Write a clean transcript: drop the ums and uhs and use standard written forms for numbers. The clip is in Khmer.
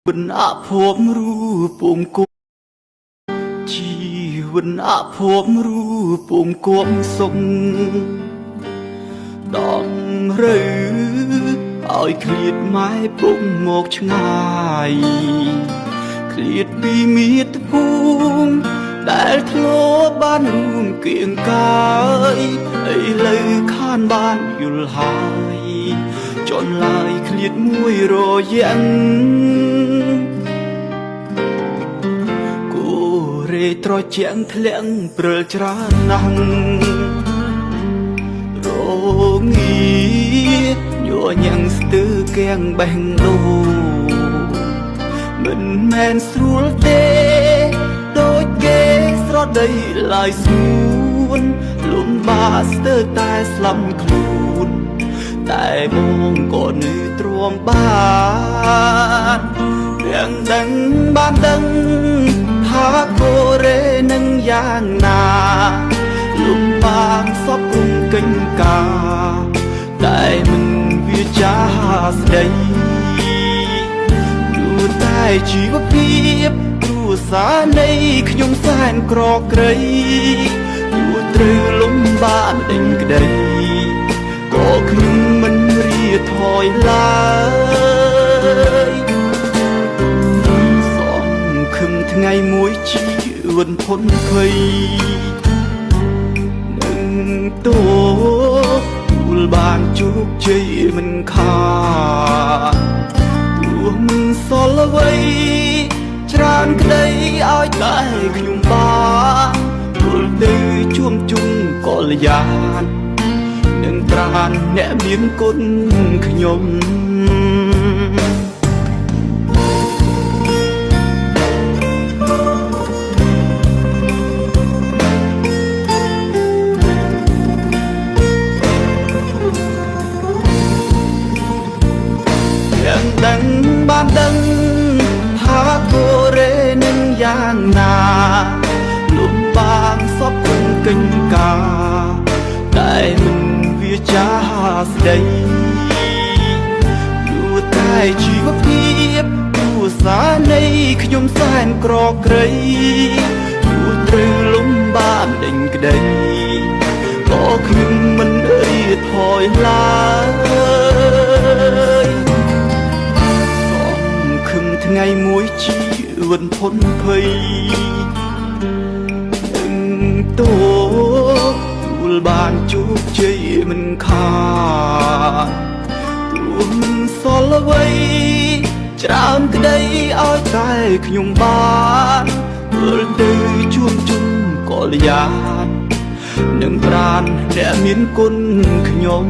វិនអភពរូបពងគប់ជីវិនអភពរូបពងគប់សុខដំរើឲ្យឃ្លាតម៉ែពុកមកឆ្ងាយឃ្លាតពីមាតុភូមិដែលធ្លាប់បានរួមគៀងកាយឥឡូវខានបានយល់ហើយចន់ឡើយឃ្លាតមួយរយៈគូរេត្រជាក់ធ្លាក់ព្រើលច្រើនណាស់រងាញ័រញ៉ាំងស្ទើកៀងបេះដូងមិនមែនស្រួលទេដូចគេស្រដីឡើយស្ងួនលំបាកស្ទើតែស្លាប់ខ្លួនតែបងក៏នៅទ្រាំបានរៀងដឹងបានដឹងថាកូរ៉េនឹងយ៉ាងណាលំបាកសពគុំកេញកាតែមិនវាចាស្ដីព្រោះតែជីវភាពគ្រួសារនៃខ្ញុំសែនក្រក្រៃព្រោះត្រូវលំបាកដេញក្ដីក៏ខ្ញុំមិនរៀថយឡើយសំខឹមថ្ងៃមួយជីវិតផុនភ័យនឹងតួទូលបានជោគជ័យមិនខាតទោះមិនសល់អ្វីច្រើនក្តីឲ្យតែខ្ញុំបានទល់ទៅជួមជុំកល្យាននឹងប្រានអ្នកមានគុណខ្ញុំយ៉ាងដឹងបានដឹងថាកូរ៉េនឹងយ៉ាងណាលំបាកសពគុំកេញកាតែមិនវាចាស្ដីព្រោះតែជីវភាពគ្រួសារនៃខ្ញុំសែនក្រក្រៃព្រោះត្រូវលំបាកដេញក្ដីក៏ខ្ញុំមិនរៀថយឡើយសំខឹមថ្ងៃមួយជីវិតផុនភ័យនឹងតួទូលបានជោគជ័យមិនខាតទោះមិនសល់អ្វីច្រើនក្តីឲ្យតែខ្ញុំបានវិលទៅជួបជុំកល្យាននឹងប្រានអ្នកមានគុណខ្ញុំ